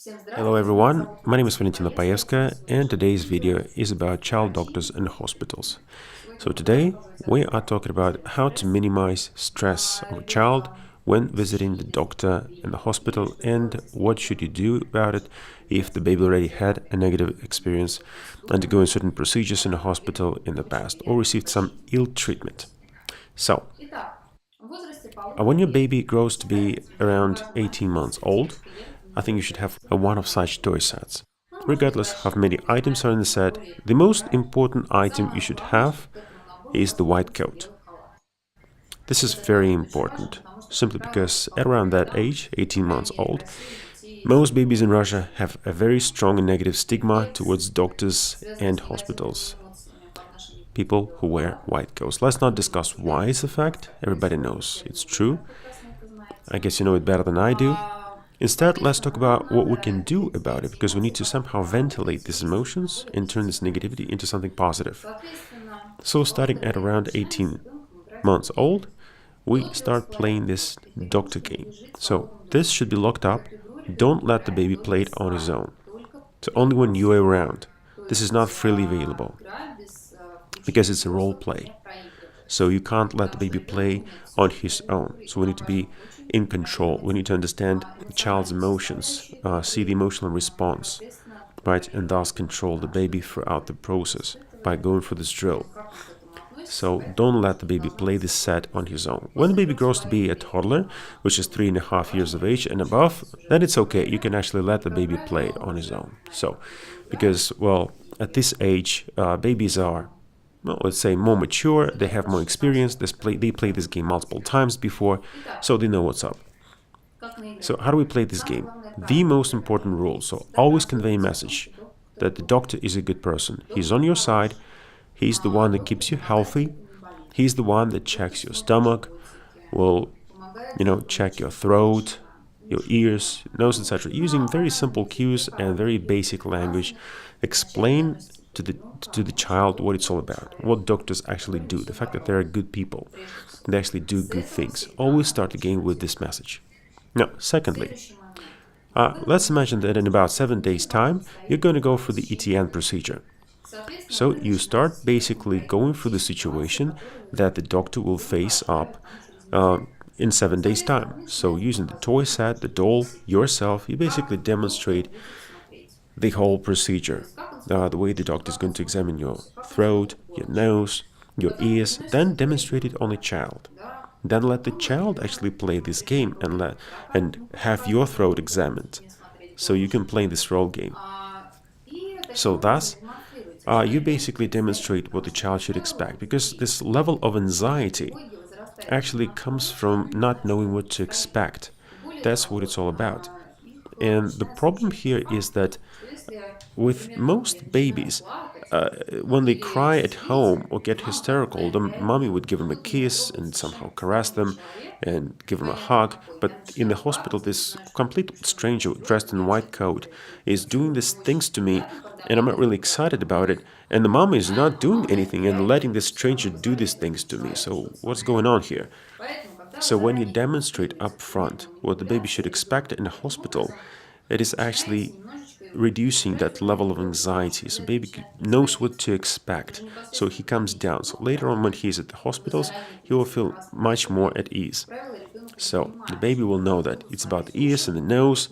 Hello everyone, my name is Valentina Paevskaya and today's video is about child doctors and hospitals. So today we are talking about how to minimize stress of a child when visiting the doctor in the hospital and what should you do about it if the baby already had a negative experience undergoing certain procedures in the hospital in the past or received some ill treatment. So, when your baby grows to be around 18 months old, I think you should have one of such toy sets. Regardless how many items are in the set, the most important item you should have is the white coat. This is very important, simply because at around that age, 18 months old, most babies in Russia have a very strong and negative stigma towards doctors and hospitals. People who wear white coats. Let's not discuss why it's a fact. Everybody knows it's true. I guess you know it better than I do. Instead, let's talk about what we can do about it, because we need to somehow ventilate these emotions and turn this negativity into something positive. So starting at around 18 months old, we start playing this doctor game. So this should be locked up. Don't let the baby play it on his own. So only when you are around. This is not freely available because it's a role play. So you can't let the baby play on his own. So we need to be in control. We need to understand the child's emotions, see the emotional response, right? And thus control the baby throughout the process by going through this drill. So don't let the baby play this set on his own. When the baby grows to be a toddler, which is 3.5 years of age and above, then it's okay. You can actually let the baby play on his own. So, because, well, at this age, babies are, well, let's say, more mature, they have more experience, they play this game multiple times before, so they know what's up. So how do we play this game? The most important rule, so always convey a message that the doctor is a good person. He's on your side, he's the one that keeps you healthy, he's the one that checks your stomach, will, check your throat, your ears, nose, etc. Using very simple cues and very basic language, explain to the child what it's all about, what doctors actually do, the fact that they're good people, they actually do good things. Always start the game with this message. Now, secondly, let's imagine that in about 7 days' time, you're going to go through the ETN procedure. So you start basically going through the situation that the doctor will face up in 7 days' time. So using the toy set, the doll, yourself, you basically demonstrate the whole procedure. The way the doctor is going to examine your throat, your nose, your ears, then demonstrate it on a child. Then let the child actually play this game and have your throat examined. So you can play this role game. So thus, you basically demonstrate what the child should expect, because this level of anxiety actually comes from not knowing what to expect. That's what it's all about. And the problem here is that with most babies, when they cry at home or get hysterical, the mommy would give them a kiss and somehow caress them and give them a hug. But in the hospital, this complete stranger dressed in white coat is doing these things to me, and I'm not really excited about it. And the mom is not doing anything and letting this stranger do these things to me. So what's going on here? So when you demonstrate up front what the baby should expect in the hospital, it is actually reducing that level of anxiety. So baby knows what to expect. So he comes down. So later on when he's at the hospitals, he will feel much more at ease. So the baby will know that it's about the ears and the nose,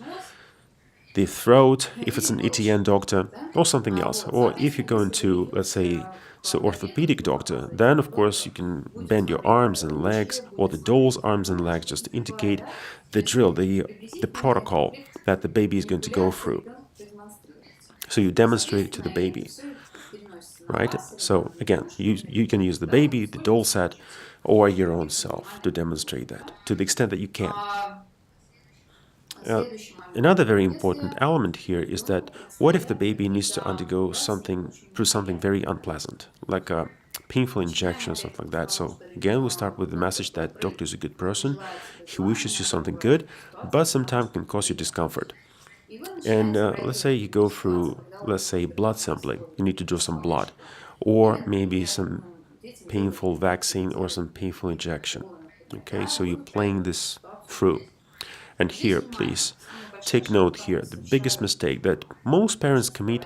the throat, if it's an ETN doctor, or something else. Or if you're going to, let's say, orthopedic doctor, then of course you can bend your arms and legs, or the doll's arms and legs, just to indicate the drill, the protocol that the baby is going to go through. So you demonstrate it to the baby, right? So again, you can use the baby, the doll set, or your own self to demonstrate that, to the extent that you can. Another very important element here is that what if the baby needs to undergo something very unpleasant, like a painful injection or something like that. So again, we start with the message that doctor is a good person, he wishes you something good, but sometimes can cause you discomfort. And let's say you go through, let's say, blood sampling, you need to draw some blood, or maybe some painful vaccine or some painful injection. Okay, so you're playing this through. And here, please, take note here, the biggest mistake that most parents commit,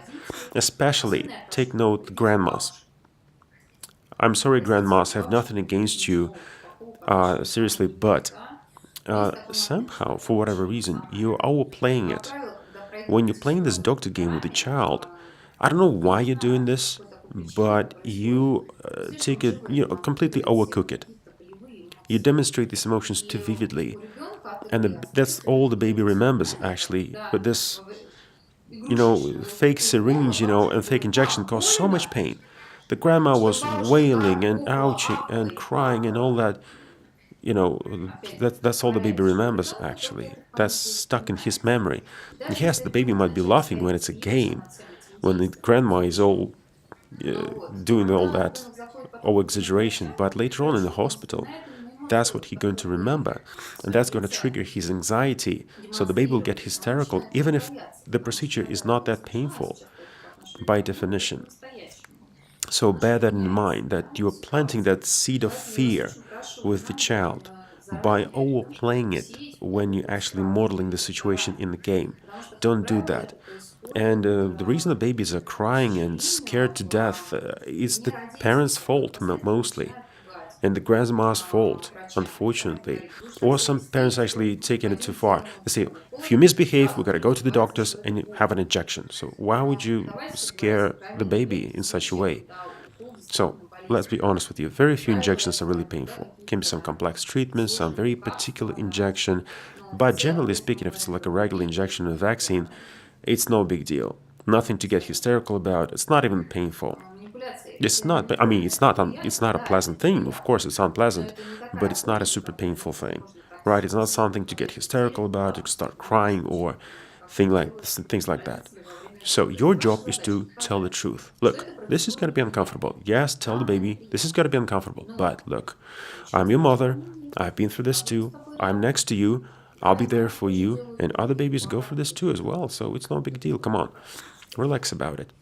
especially take note grandmas. I'm sorry, grandmas, I have nothing against you, seriously, but somehow, for whatever reason, you're overplaying it. When you're playing this doctor game with a child, I don't know why you're doing this, but you take it, completely overcook it. You demonstrate these emotions too vividly, and that's all the baby remembers actually. But this, fake syringe, and fake injection caused so much pain. The grandma was wailing and ouching and crying and all that. That's all the baby remembers actually. That's stuck in his memory. Yes, the baby might be laughing when it's a game, when the grandma is all doing all that over exaggeration, but later on in the hospital, that's what he's going to remember, and that's going to trigger his anxiety. So the baby will get hysterical, even if the procedure is not that painful by definition. So bear that in mind, that you are planting that seed of fear with the child by overplaying it when you're actually modeling the situation in the game. Don't do that. And the reason the babies are crying and scared to death is the parents' fault mostly, and the grandma's fault, unfortunately. Or some parents actually taking it too far. They say, if you misbehave, we gotta go to the doctors and have an injection. So why would you scare the baby in such a way? So let's be honest with you, very few injections are really painful. Can be some complex treatments, some very particular injection, but generally speaking, if it's like a regular injection of a vaccine, it's no big deal. Nothing to get hysterical about. It's not even painful. It's not. I mean, it's not. It's not a pleasant thing. Of course, it's unpleasant, but it's not a super painful thing, right? It's not something to get hysterical about, to start crying, or things like that. So your job is to tell the truth. Look, this is going to be uncomfortable. Yes, tell the baby, this is going to be uncomfortable. But look, I'm your mother. I've been through this too. I'm next to you. I'll be there for you. And other babies go through this too as well. So it's no big deal. Come on. Relax about it.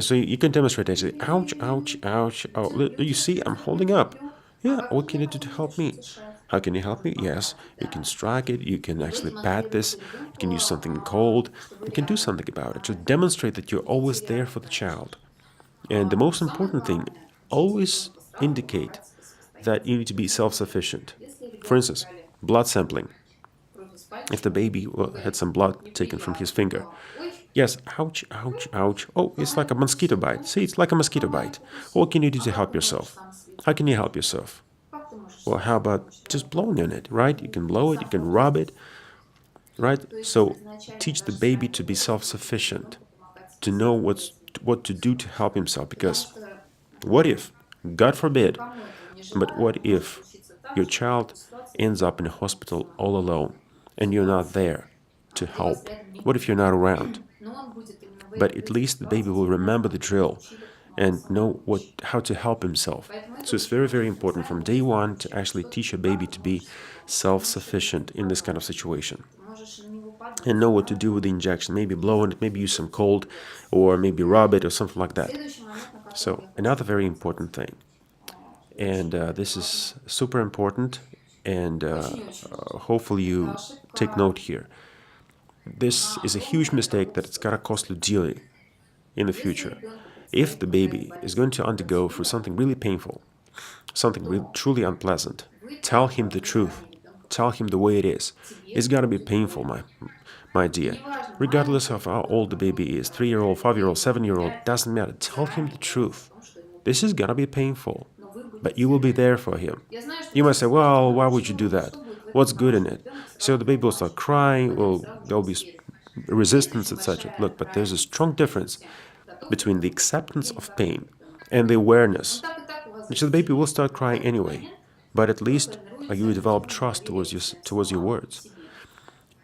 So you can demonstrate actually, ouch, ouch, ouch. Oh, you see, I'm holding up. Yeah, what can you do to help me? How can you help me? Yes, you can strike it, you can actually pat this, you can use something cold, you can do something about it. To demonstrate that you're always there for the child. And the most important thing, always indicate that you need to be self-sufficient. For instance, blood sampling. If the baby had some blood taken from his finger, yes, ouch, ouch, ouch. Oh, it's like a mosquito bite. See, it's like a mosquito bite. What can you do to help yourself? How can you help yourself? Well, how about just blowing on it, right? You can blow it, you can rub it, right? So teach the baby to be self-sufficient, to know what to do to help himself. Because what if, God forbid, but what if your child ends up in a hospital all alone and you're not there to help? What if you're not around? But at least the baby will remember the drill and know how to help himself. So it's very, very important from day one to actually teach a baby to be self-sufficient in this kind of situation and know what to do with the injection. Maybe blow on it, maybe use some cold, or maybe rub it or something like that. So another very important thing, and this is super important, and hopefully you take note here. This is a huge mistake that it's gonna cost you dearly in the future. If the baby is going to undergo through something really painful, something really, truly unpleasant, tell him the truth. Tell him the way it is. It's gonna be painful, my dear. Regardless of how old the baby is, 3-year-old, 5-year-old, 7-year-old, doesn't matter. Tell him the truth. This is gonna be painful, but you will be there for him. You might say, well, why would you do that? What's good in it? So the baby will start crying, there'll be resistance, etc. Look, but there's a strong difference between the acceptance of pain and the awareness, which the baby will start crying anyway, but at least you develop trust towards your words,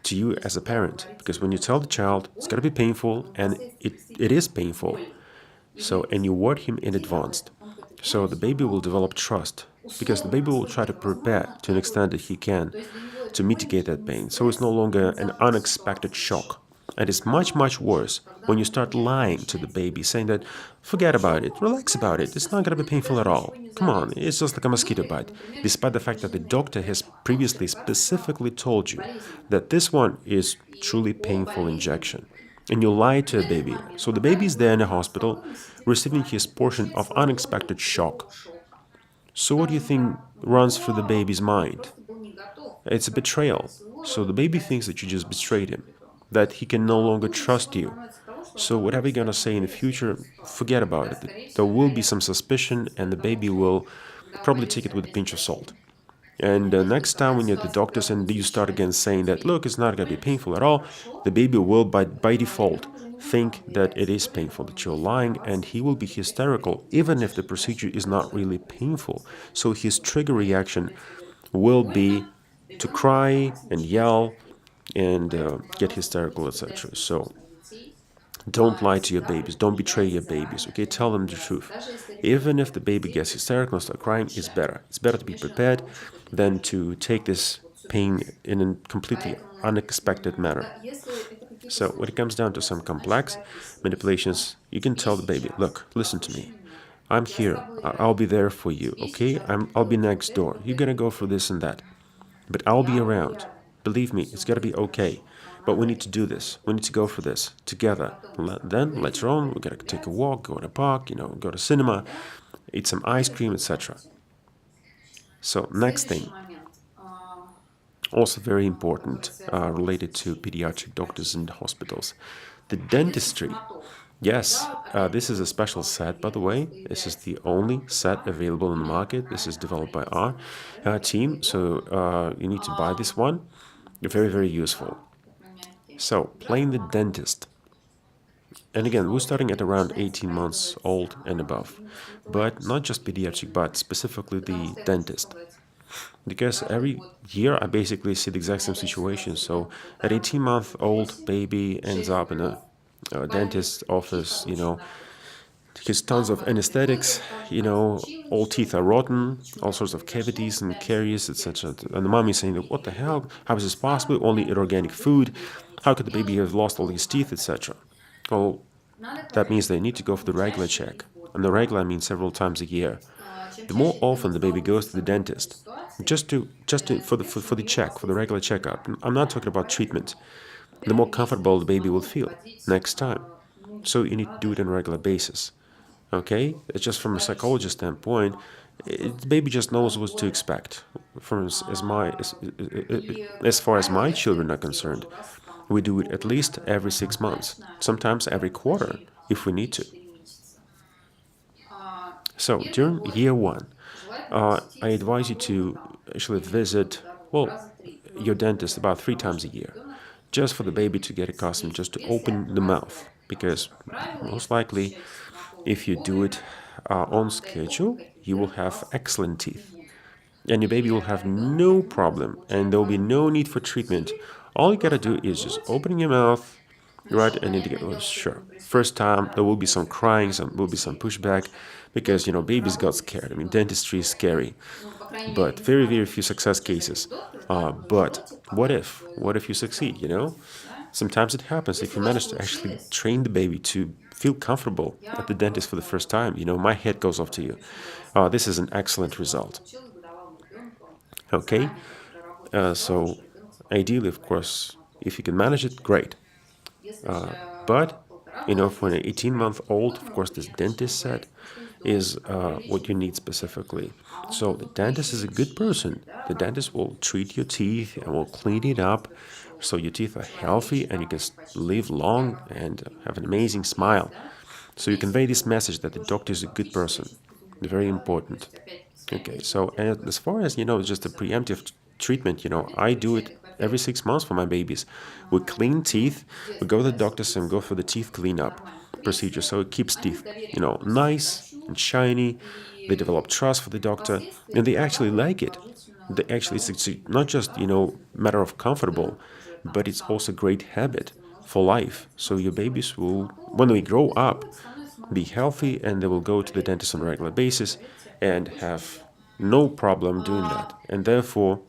to you as a parent, because when you tell the child it's going to be painful, and it is painful, so, and you word him in advance, so the baby will develop trust, because the baby will try to prepare to an extent that he can to mitigate that pain, so it's no longer an unexpected shock. And it's much, much worse when you start lying to the baby, saying that, forget about it, relax about it, it's not going to be painful at all. Come on, it's just like a mosquito bite. Despite the fact that the doctor has previously specifically told you that this one is truly painful injection. And you lie to a baby. So the baby is there in the hospital receiving his portion of unexpected shock. So what do you think runs through the baby's mind? It's a betrayal. So the baby thinks that you just betrayed him, that he can no longer trust you. So whatever you're gonna say in the future, forget about it. There will be some suspicion, and the baby will probably take it with a pinch of salt. And next time when you're at the doctor's and you start again saying that, look, it's not going to be painful at all, the baby will, by default, think that it is painful, that you're lying, and he will be hysterical, even if the procedure is not really painful. So his trigger reaction will be to cry and yell and get hysterical, etc. So don't lie to your babies. Don't betray your babies. Okay, tell them the truth. Even if the baby gets hysterical and starts crying, it's better. It's better to be prepared than to take this pain in a completely unexpected manner. So when it comes down to some complex manipulations, you can tell the baby, look, listen to me. I'm here. I'll be there for you. Okay, I'll be next door. You're gonna go for this and that, but I'll be around. Believe me, it's gonna be okay. But we need to do this. We need to go for this together. Then later on, we're gonna take a walk, go to a park, go to cinema, eat some ice cream, etc. So next thing, also very important, related to pediatric doctors and hospitals, the dentistry. Yes, this is a special set, by the way. This is the only set available in the market. This is developed by our team, so you need to buy this one. Very, very useful. So, playing the dentist. And again, we're starting at around 18 months old and above. But not just pediatric, but specifically the dentist. Because every year I basically see the exact same situation. So, an 18-month-old baby ends up in a dentist's office, He's tons of anesthetics, all teeth are rotten, all sorts of cavities and caries, etc. And the mom is saying, what the hell? How is this possible? Only eat organic food. How could the baby have lost all his teeth, etc.? Well, that means they need to go for the regular check. And the regular means several times a year. The more often the baby goes to the dentist, for the check, for the regular checkup. I'm not talking about treatment. The more comfortable the baby will feel next time. So you need to do it on a regular basis. Okay, it's just from a psychologist standpoint, the baby just knows what to expect. As far as my children are concerned, we do it at least every 6 months, sometimes every quarter if we need to. So during year one, I advise you to actually visit, your dentist about 3 times a year, just for the baby to get accustomed, just to open the mouth, because most likely, if you do it on schedule, you will have excellent teeth. And your baby will have no problem, and there will be no need for treatment. All you gotta do is just open your mouth, right? And then you get, sure. First time, there will be some crying, there will be some pushback, because, babies got scared. I mean, dentistry is scary, but very, very few success cases. But what if? What if you succeed, Sometimes it happens if you manage to actually train the baby to feel comfortable at the dentist for the first time. My head goes off to you. This is an excellent result. Okay, so ideally, of course, if you can manage it, great. But for an 18-month-old, of course, this dentist set is what you need specifically. So the dentist is a good person. The dentist will treat your teeth and will clean it up so your teeth are healthy and you can live long and have an amazing smile. So you convey this message that the doctor is a good person. Very important. Okay, so as far as, just a preemptive treatment, I do it every 6 months for my babies. We clean teeth, we go to the doctors and go for the teeth cleanup procedure. So it keeps teeth, nice and shiny. They develop trust for the doctor, and they actually like it. It's not just, matter of comfortable, but it's also a great habit for life. So your babies will, when they grow up, be healthy, and they will go to the dentist on a regular basis and have no problem doing that, and therefore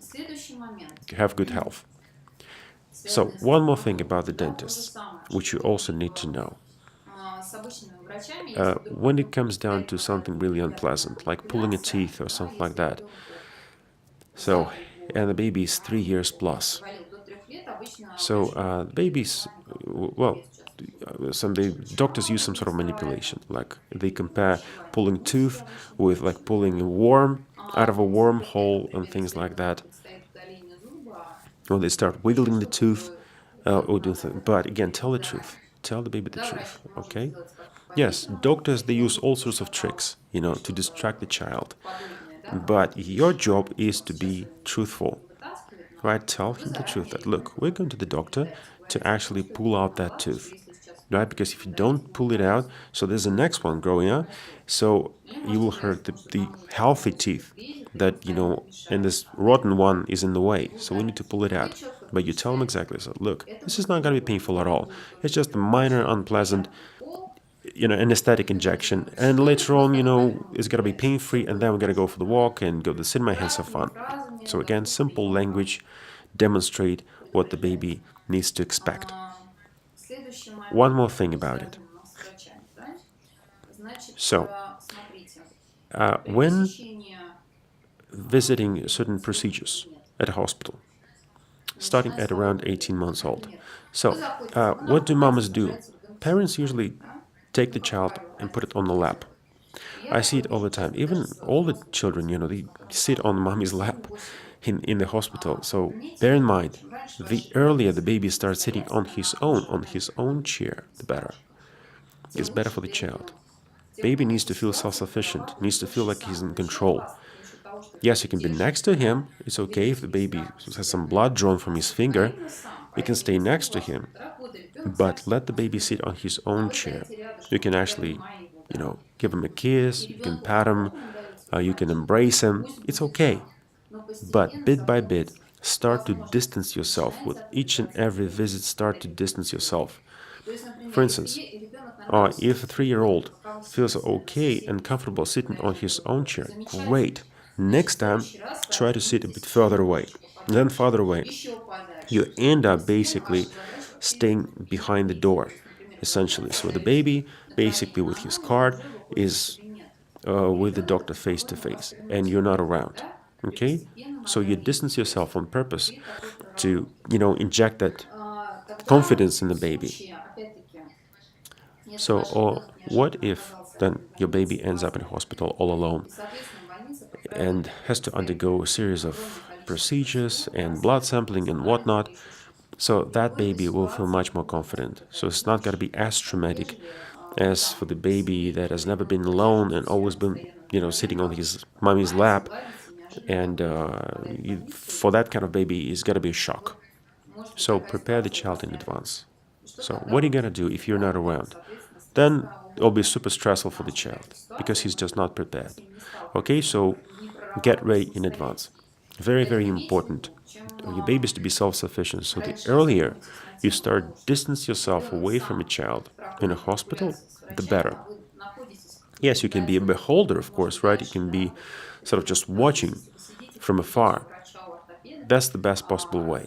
have good health. So, one more thing about the dentists, which you also need to know. When it comes down to something really unpleasant, like pulling a teeth or something like that, so, and the baby is 3 years plus. So, babies, well, some the doctors use some sort of manipulation, like they compare pulling tooth with like pulling a worm out of a wormhole and things like that. Or they start wiggling the tooth, or do something. But again, tell the truth. Tell the baby the truth, okay? Yes, doctors, they use all sorts of tricks, to distract the child. But your job is to be truthful, right? Tell him the truth that, look, we're going to the doctor to actually pull out that tooth, right? Because if you don't pull it out, so there's the next one growing up, so you will hurt the healthy teeth that, and this rotten one is in the way, so we need to pull it out. But you tell them exactly, so look, this is not going to be painful at all. It's just a minor, unpleasant, anesthetic injection. And later on, it's going to be pain-free, and then we're going to go for the walk and go to the cinema and have some fun. So again, simple language, demonstrate what the baby needs to expect. One more thing about it. So, when visiting certain procedures at a hospital, starting at around 18 months old. So, what do mamas do? Parents usually take the child and put it on the lap. I see it all the time. Even all the children, they sit on mommy's lap in the hospital. So bear in mind, the earlier the baby starts sitting on his own chair, the better. It's better for the child. Baby needs to feel self-sufficient, needs to feel like he's in control. Yes, you can be next to him. It's okay if the baby has some blood drawn from his finger. You can stay next to him, but let the baby sit on his own chair. You can actually, give him a kiss, you can pat him, you can embrace him. It's okay. But bit by bit, start to distance yourself. With each and every visit, start to distance yourself. For instance, if a 3-year-old feels okay and comfortable sitting on his own chair, great. Next time, try to sit a bit further away, then farther away. You end up basically staying behind the door, essentially. So the baby, basically with his card, is with the doctor face to face, and you're not around. Okay? So you distance yourself on purpose to, inject that confidence in the baby. So, or what if then your baby ends up in a hospital all alone and has to undergo a series of procedures and blood sampling and whatnot? So that baby will feel much more confident. So it's not going to be as traumatic as for the baby that has never been alone and always been, sitting on his mommy's lap. And for that kind of baby, it's going to be a shock. So prepare the child in advance. So what are you going to do if you're not around? Then it'll be super stressful for the child because he's just not prepared. Okay, so get ready in advance. Very, very important. Your baby is to be self-sufficient. So the earlier you start distance yourself away from a child in a hospital, the better. Yes, you can be a beholder, of course, right? You can be sort of just watching from afar. That's the best possible way.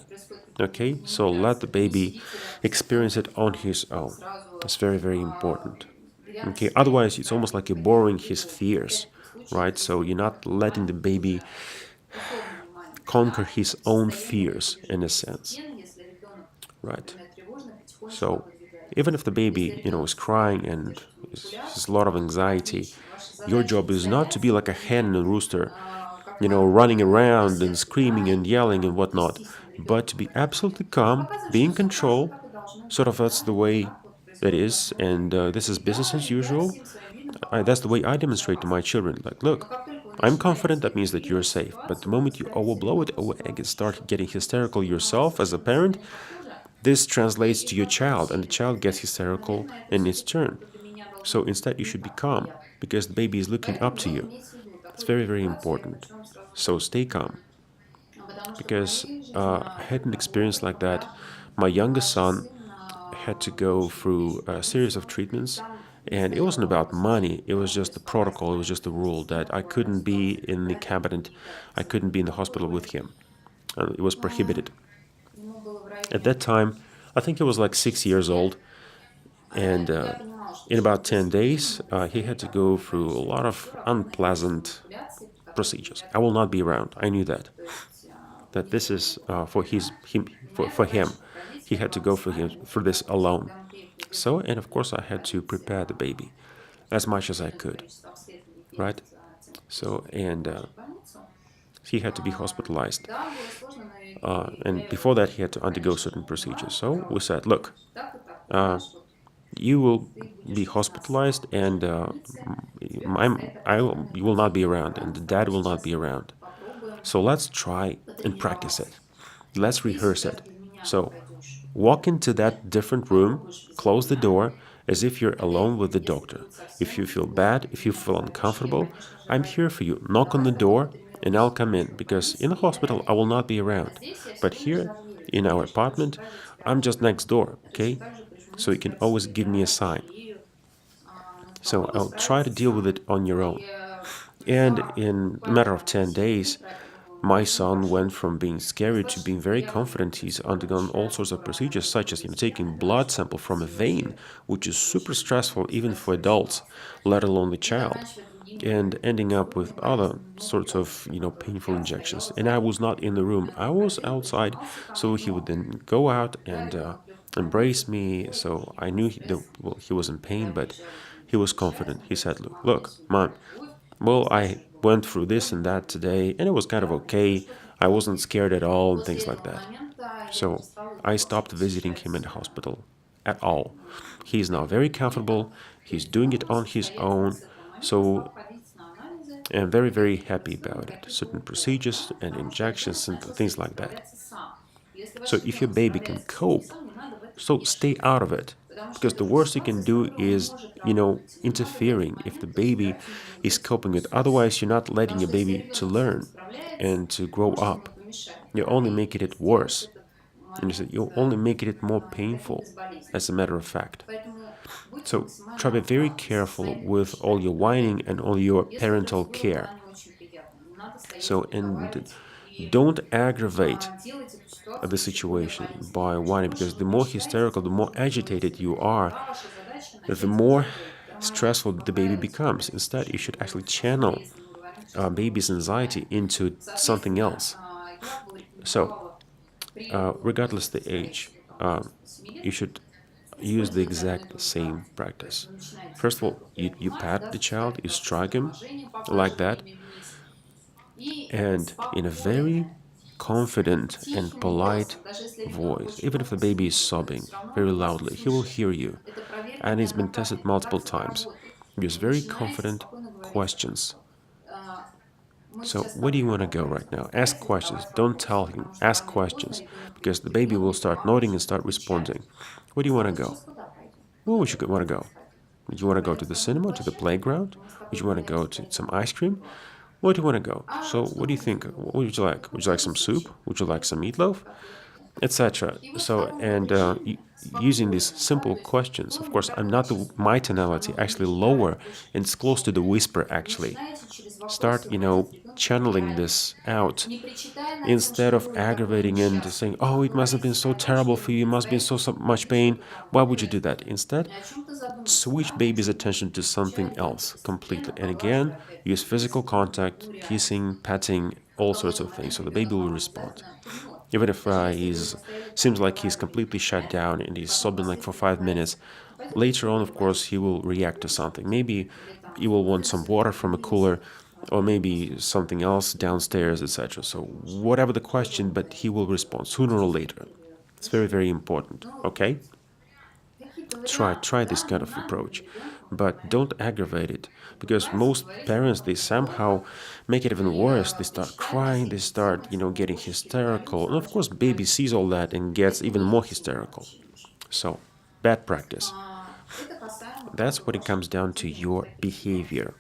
Okay, so let the baby experience it on his own. That's very, very important. Okay, otherwise it's almost like you're borrowing his fears, right? So you're not letting the baby conquer his own fears in a sense, right? So even if the baby, is crying and has a lot of anxiety, your job is not to be like a hen and a rooster, running around and screaming and yelling and whatnot, but to be absolutely calm, be in control. Sort of that's the way it is, and this is business as usual. That's the way I demonstrate to my children. Like, look, I'm confident, that means that you're safe. But the moment you overblow it and start getting hysterical yourself as a parent, this translates to your child, and the child gets hysterical in its turn. So instead, you should be calm, because the baby is looking up to you. It's very, very important. So stay calm. Because I had an experience like that. My youngest son had to go through a series of treatments, and it wasn't about money. It was just the protocol. It was just the rule that I couldn't be in the cabinet. I couldn't be in the hospital with him. It was prohibited. At that time, I think he was like 6 years old, and in about 10 days, he had to go through a lot of unpleasant procedures. I will not be around. I knew that this is for him. He had to go through this alone. So, and of course, I had to prepare the baby as much as I could, right? So, and he had to be hospitalized. And before that, he had to undergo certain procedures. So we said, look, uh, you will be hospitalized, and you will not be around, and the dad will not be around. So let's try and practice it. Let's rehearse it. So walk into that different room, close the door as if you're alone with the doctor. If you feel bad, if you feel uncomfortable, I'm here for you. Knock on the door and I'll come in, because in the hospital I will not be around. But here in our apartment, I'm just next door, okay? So you can always give me a sign. So I'll try to deal with it on your own. And in a matter of 10 days, my son went from being scary to being very confident. He's undergone all sorts of procedures, such as taking blood sample from a vein, which is super stressful even for adults, let alone the child, and ending up with other sorts of painful injections. And I was not in the room; I was outside. So he would then go out and embrace me. So I knew he was in pain, but he was confident. He said, "Look, mom. Well, I went through this and that today, and it was kind of okay. I wasn't scared at all, and things like that." So I stopped visiting him in the hospital at all. He's now very comfortable. He's doing it on his own. So I'm very, very happy about it. Certain procedures and injections and things like that. So if your baby can cope, so stay out of it. Because the worst you can do is, interfering if the baby is coping with. Otherwise, you're not letting your baby to learn and to grow up. You're only making it worse. And you're only making it more painful, as a matter of fact. So try to be very careful with all your whining and all your parental care. So, and don't aggravate the situation by whining, because the more hysterical, the more agitated you are, the more stressful the baby becomes. Instead, you should actually channel baby's anxiety into something else. So, regardless the age, you should use the exact same practice. First of all, you pat the child, you strike him like that, and in a very confident and polite voice, even if the baby is sobbing very loudly, he will hear you. And it's been tested multiple times. Use very confident questions. So, where do you want to go right now? Ask questions. Don't tell him. Ask questions, because the baby will start nodding and start responding. Where do you want to go? Where would you want to go? Would you want to go to the cinema, to the playground? Would you want to go to some ice cream? Where do you want to go? So, what do you think? What would you like? Would you like some soup? Would you like some meatloaf? Etc. So, and using these simple questions, of course, I'm not my tonality, actually lower, and it's close to the whisper, actually. Start, channeling this out instead of aggravating and saying, oh, it must have been so terrible for you, it must have been so much pain. Why would you do that? Instead, switch baby's attention to something else completely. And again, use physical contact, kissing, patting, all sorts of things, so the baby will respond. Even if he's seems like he's completely shut down and he's sobbing like for 5 minutes, later on, of course, he will react to something. Maybe he will want some water from a cooler, or maybe something else downstairs, etc. So whatever the question, but he will respond sooner or later. It's very, very important. Okay? Try this kind of approach, but don't aggravate it, because most parents, they somehow make it even worse. They start crying, they start getting hysterical, and of course baby sees all that and gets even more hysterical. So bad practice. That's what it comes down to, your behavior.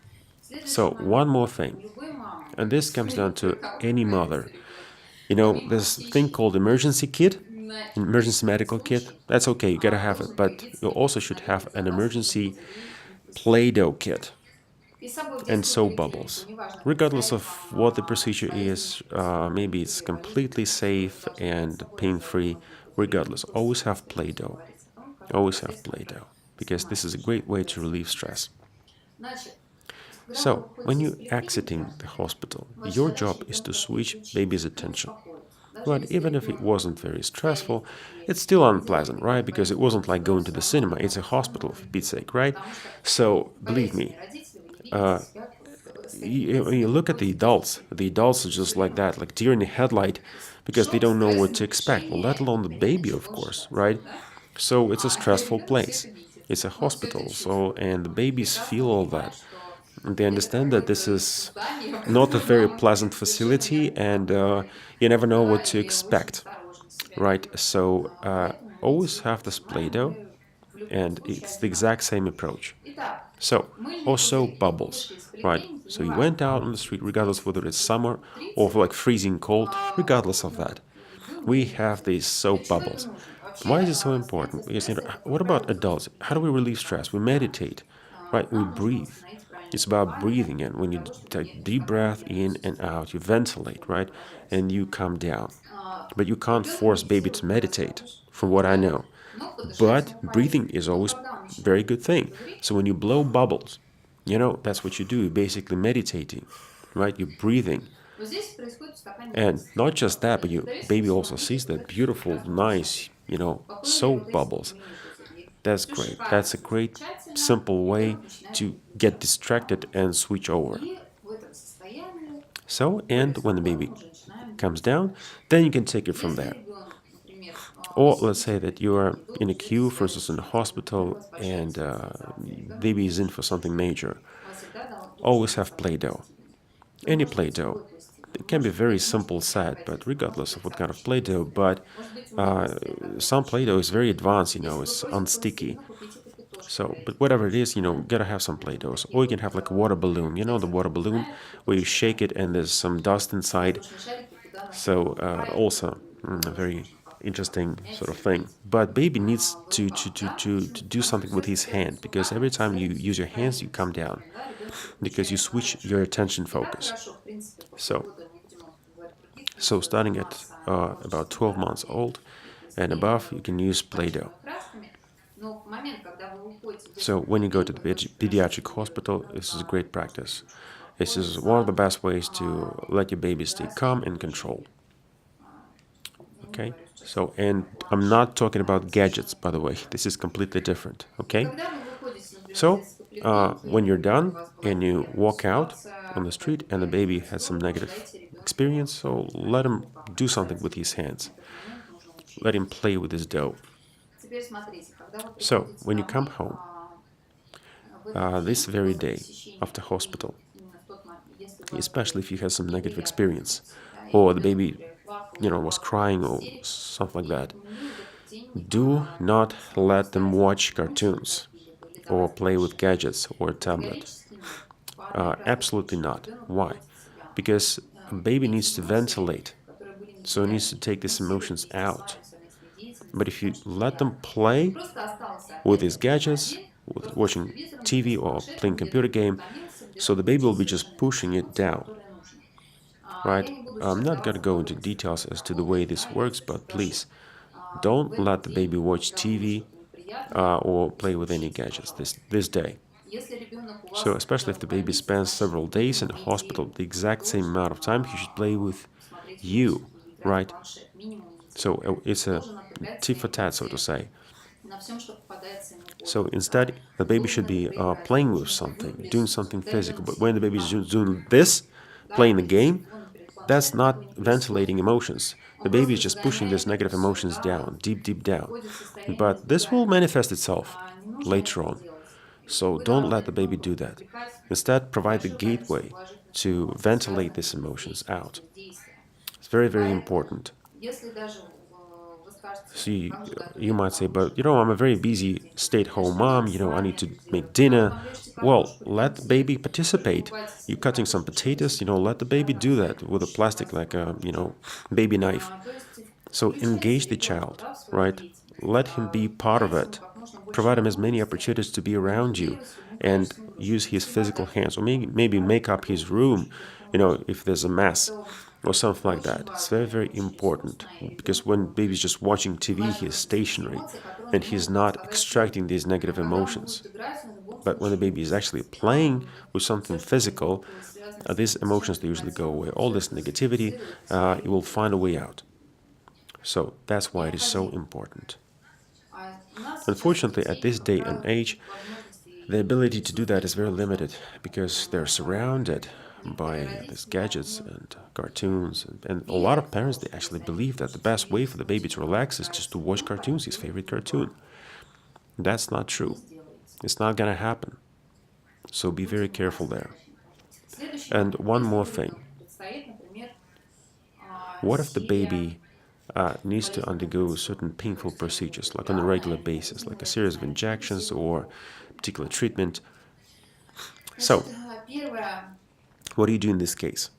So one more thing, and this comes down to any mother. This thing called emergency kit, emergency medical kit. That's okay, you gotta have it, but you also should have an emergency Play-Doh kit and soap bubbles. Regardless of what the procedure is, maybe it's completely safe and pain-free, regardless, always have Play-Doh. Always have Play-Doh, because this is a great way to relieve stress. So, when you're exiting the hospital, your job is to switch baby's attention. But even if it wasn't very stressful, it's still unpleasant, right? Because it wasn't like going to the cinema. It's a hospital, for Pete's sake, right? So, believe me, uh, you look at the adults are just like that, like deer in the headlight, because they don't know what to expect, well, let alone the baby, of course, right? So it's a stressful place. It's a hospital, so, and the babies feel all that. And they understand that this is not a very pleasant facility, and you never know what to expect, right? So always have this Play-Doh, and it's the exact same approach. So, also bubbles, right? So you went out on the street, regardless whether it's summer or like freezing cold, regardless of that. We have these soap bubbles. Why is it so important? Because, what about adults? How do we relieve stress? We meditate, right? We breathe. It's about breathing in. When you take deep breath in and out, you ventilate, right? And you come down. But you can't force baby to meditate, from what I know. But breathing is always a very good thing. So when you blow bubbles, that's what you do. You're basically meditating, right? You're breathing. And not just that, but your baby also sees that beautiful, nice, soap bubbles. That's great. That's a great, simple way to get distracted and switch over. So, and when the baby comes down, then you can take it from there. Or let's say that you are in a queue versus in a hospital, and baby is in for something major. Always have Play-Doh. Any Play-Doh. It can be very simple set, but regardless of what kind of Play-Doh, but some Play-Doh is very advanced, it's unsticky. So, but whatever it is, gotta have some Play-Dohs. Or you can have like a water balloon, the water balloon where you shake it and there's some dust inside. So, also a very interesting sort of thing. But baby needs to do something with his hand, because every time you use your hands, you come down, because you switch your attention focus. So starting at about 12 months old and above, you can use Play-Doh. So when you go to the pediatric hospital, this is a great practice. This is one of the best ways to let your baby stay calm and control. Okay? So, and I'm not talking about gadgets, by the way. This is completely different. Okay? So, when you're done and you walk out on the street and the baby has some negative experience, so let him do something with his hands. Let him play with his dough. So, when you come home, this very day after hospital, especially if you have some negative experience, or the baby, was crying or something like that, do not let them watch cartoons or play with gadgets or a tablet. Absolutely not. Why? Because a baby needs to ventilate, so it needs to take these emotions out. But if you let them play with these gadgets, with watching TV or playing computer game, so the baby will be just pushing it down, right? I'm not going to go into details as to the way this works, but please don't let the baby watch TV or play with any gadgets this day. So especially if the baby spends several days in the hospital, the exact same amount of time he should play with you, right? So it's a tit for tat, so to say. So instead, the baby should be playing with something, doing something physical. But when the baby is doing this, playing the game, that's not ventilating emotions. The baby is just pushing these negative emotions down, deep, deep down. But this will manifest itself later on. So don't let the baby do that. Instead, provide the gateway to ventilate these emotions out. It's very, very important. So you might say, but I'm a very busy stay-at-home mom, I need to make dinner. Well, let the baby participate. You're cutting some potatoes, let the baby do that with a plastic, like a, baby knife. So engage the child, right? Let him be part of it. Provide him as many opportunities to be around you and use his physical hands, or maybe make up his room, if there's a mess. or something like that. It's very, very important because when baby's just watching TV, he is stationary and he's not extracting these negative emotions. But when the baby is actually playing with something physical, these emotions, they usually go away. All this negativity, it will find a way out. So that's why it is so important. Unfortunately, at this day and age, the ability to do that is very limited because they're surrounded by these gadgets and cartoons. And a lot of parents, they actually believe that the best way for the baby to relax is just to watch cartoons, his favorite cartoon. That's not true. It's not going to happen. So be very careful there. And one more thing. What if the baby needs to undergo certain painful procedures, like on a regular basis, like a series of injections or particular treatment? So, what do you do in this case?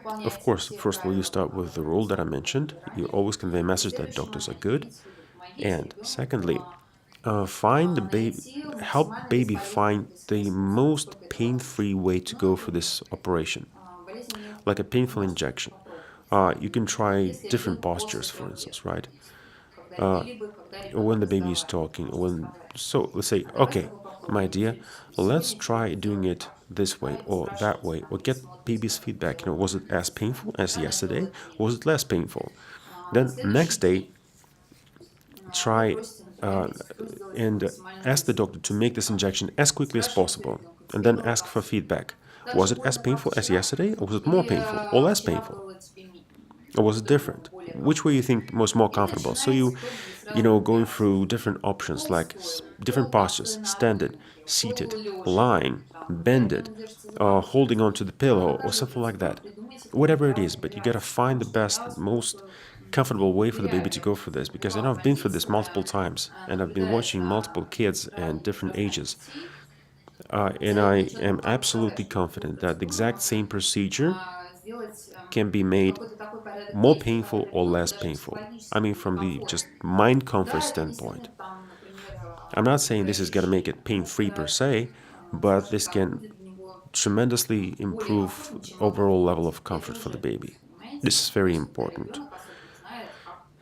Of course, first of all, you start with the rule that I mentioned. You always convey a message that doctors are good. And secondly, find the baby, help baby find the most pain-free way to go for this operation, like a painful injection. You can try different postures, for instance, right? When the baby is talking, so let's say, okay, my dear, let's try doing it this way or that way, or get baby's feedback. Was it as painful as yesterday? Was it less painful? Then next day, try and ask the doctor to make this injection as quickly as possible, and then ask for feedback. Was it as painful as yesterday, or was it more painful, or less painful? Or was it different? Which way you think was more comfortable? So going through different options like different postures, standing, seated, lying, bended, holding onto the pillow, or something like that. Whatever it is, but you gotta find the best, most comfortable way for the baby to go for this. Because I know I've been through this multiple times, and I've been watching multiple kids and different ages, and I am absolutely confident that the exact same procedure can be made more painful or less painful. I mean, from the just mind comfort standpoint. I'm not saying this is going to make it pain-free per se, but this can tremendously improve overall level of comfort for the baby. This is very important.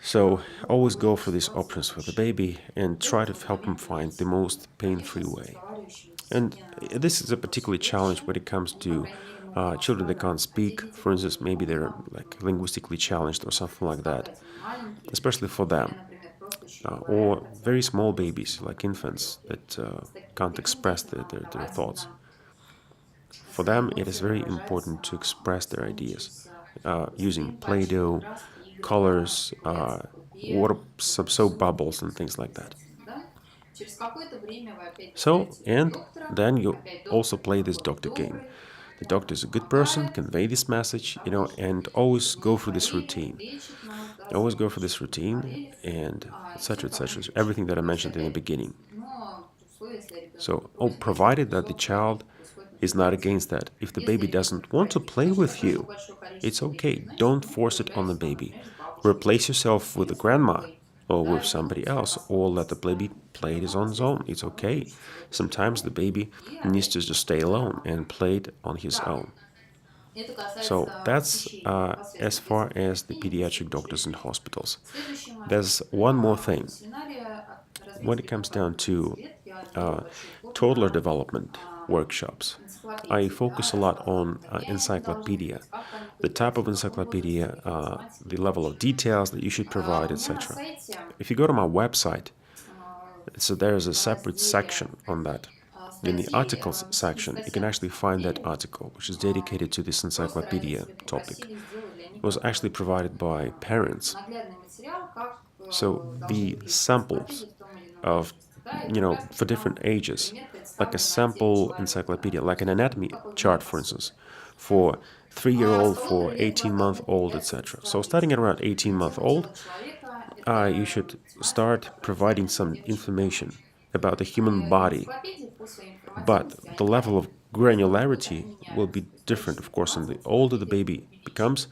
So always go for these options for the baby and try to help him find the most pain-free way. And this is a particular challenge when it comes to children that can't speak. For instance, maybe they're like linguistically challenged or something like that, especially for them. Or very small babies, like infants, that can't express their thoughts. For them, it is very important to express their ideas using Play-Doh, colors, water, some soap bubbles, and things like that. So, and then you also play this doctor game. The doctor is a good person, convey this message, and always go through this routine. Always go for this routine and etc. etc. Everything that I mentioned in the beginning. So, provided that the child is not against that. If the baby doesn't want to play with you, it's okay. Don't force it on the baby. Replace yourself with a grandma or with somebody else, or let the baby play it on his own. It's okay. Sometimes the baby needs to just stay alone and play it on his own. So that's as far as the pediatric doctors and hospitals. There's one more thing. When it comes down to toddler development workshops, I focus a lot on encyclopedia, the type of encyclopedia, the level of details that you should provide, etc. If you go to my website, so there's a separate section on that. In the articles section, you can actually find that article, which is dedicated to this encyclopedia topic. It was actually provided by parents. So the samples of, for different ages, like a sample encyclopedia, like an anatomy chart, for instance, for 3-year-old, for 18-month-old, etc. So starting at around 18-month-old, you should start providing some information about the human body. But the level of granularity will be different, of course, and the older the baby becomes,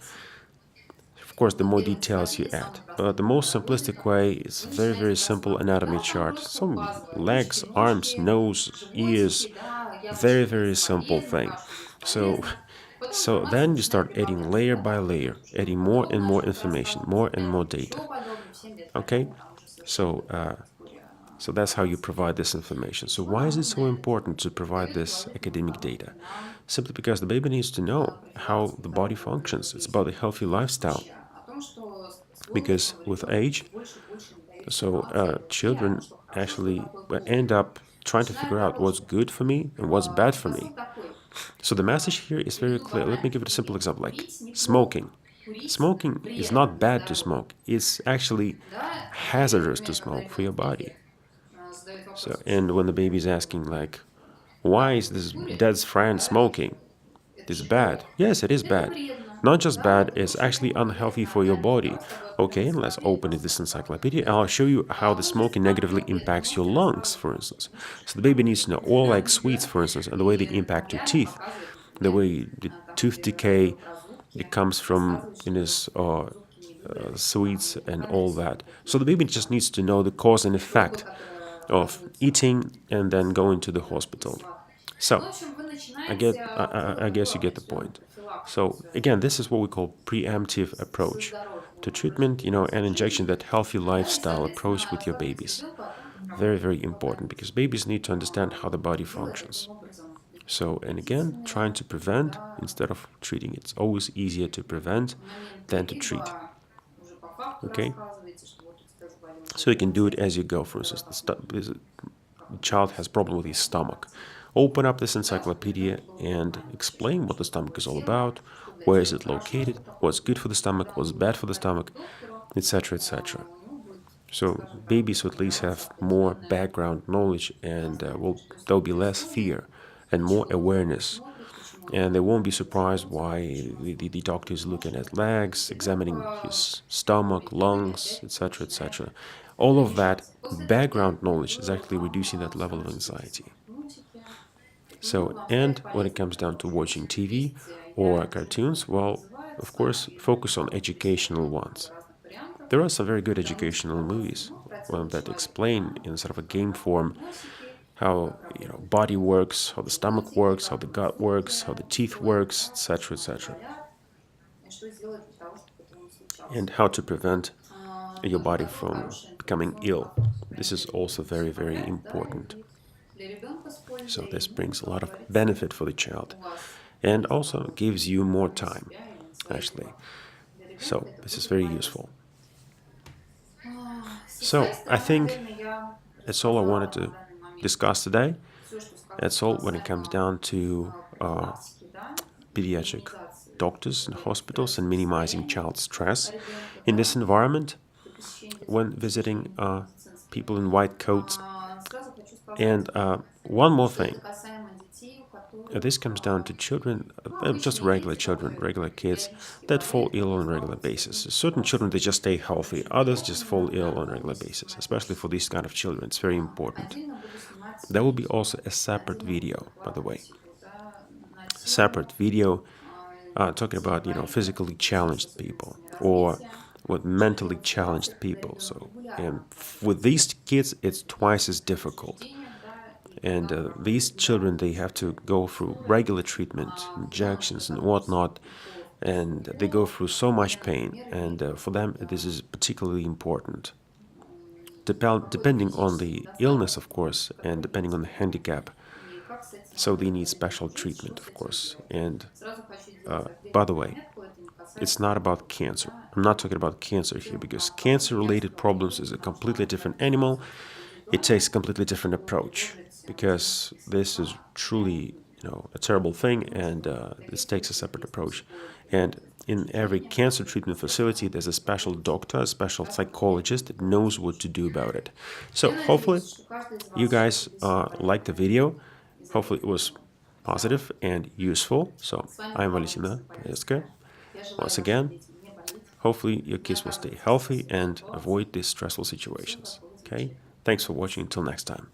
of course, the more details you add. But the most simplistic way is very, very simple anatomy chart. Some legs, arms, nose, ears, very, very simple thing. So So then you start adding layer by layer, adding more and more information, more and more data. Okay, so so that's how you provide this information. So why is it so important to provide this academic data? Simply because the baby needs to know how the body functions. It's about a healthy lifestyle. Because with age, so children actually end up trying to figure out what's good for me and what's bad for me. So the message here is very clear. Let me give it a simple example, like smoking. Smoking is not bad to smoke. It's actually hazardous to smoke for your body. So, and when the baby is asking like, why is this dad's friend smoking? It's bad. Yes, it is bad. Not just bad, it's actually unhealthy for your body. Okay, let's open this encyclopedia and I'll show you how the smoking negatively impacts your lungs, for instance. So the baby needs to know, or like sweets, for instance, and the way they impact your teeth, the way the tooth decay, it comes from this sweets and all that. So the baby just needs to know the cause and effect of eating and then going to the hospital. So I guess you get the point. So again, this is what we call preemptive approach to treatment, an injection, that healthy lifestyle approach with your babies. Very, very important because babies need to understand how the body functions. So, and again, trying to prevent instead of treating. It's always easier to prevent than to treat. Okay? So you can do it as you go. For instance, the child has problem with his stomach. Open up this encyclopedia and explain what the stomach is all about, where is it located, what's good for the stomach, what's bad for the stomach, etc., etc. So babies will at least have more background knowledge, and there'll be less fear and more awareness. And they won't be surprised why the doctor is looking at legs, examining his stomach, lungs, etc., etc. All of that background knowledge is actually reducing that level of anxiety. So, and when it comes down to watching TV or cartoons, well, of course, focus on educational ones. There are some very good educational movies that explain in sort of a game form how body works, how the stomach works, how the gut works, how the teeth works, etc., etc., and how to prevent your body from becoming ill. This is also very, very important. So this brings a lot of benefit for the child and also gives you more time, actually. So this is very useful. So I think that's all I wanted to discuss today. That's all when it comes down to pediatric doctors and hospitals and minimizing child stress in this environment when visiting people in white coats. And one more thing. This comes down to children, just regular children, regular kids that fall ill on a regular basis. Certain children, they just stay healthy. Others just fall ill on a regular basis, especially for these kind of children. It's very important. There will be also a separate video, by the way. Separate video talking about, physically challenged people or with mentally challenged people. So, and with these kids, it's twice as difficult. And these children, they have to go through regular treatment, injections and whatnot, and they go through so much pain. And for them, this is particularly important. Depending on the illness, of course, and depending on the handicap, so they need special treatment, of course. And by the way, it's not about cancer. I'm not talking about cancer here because cancer-related problems is a completely different animal. It takes a completely different approach because this is truly, a terrible thing, and this takes a separate approach. And in every cancer treatment facility, there's a special doctor, a special psychologist that knows what to do about it. So hopefully you guys liked the video. Hopefully it was positive and useful. So I'm Valentina. Once again, hopefully your kids will stay healthy and avoid these stressful situations. Okay? Thanks for watching. Until next time.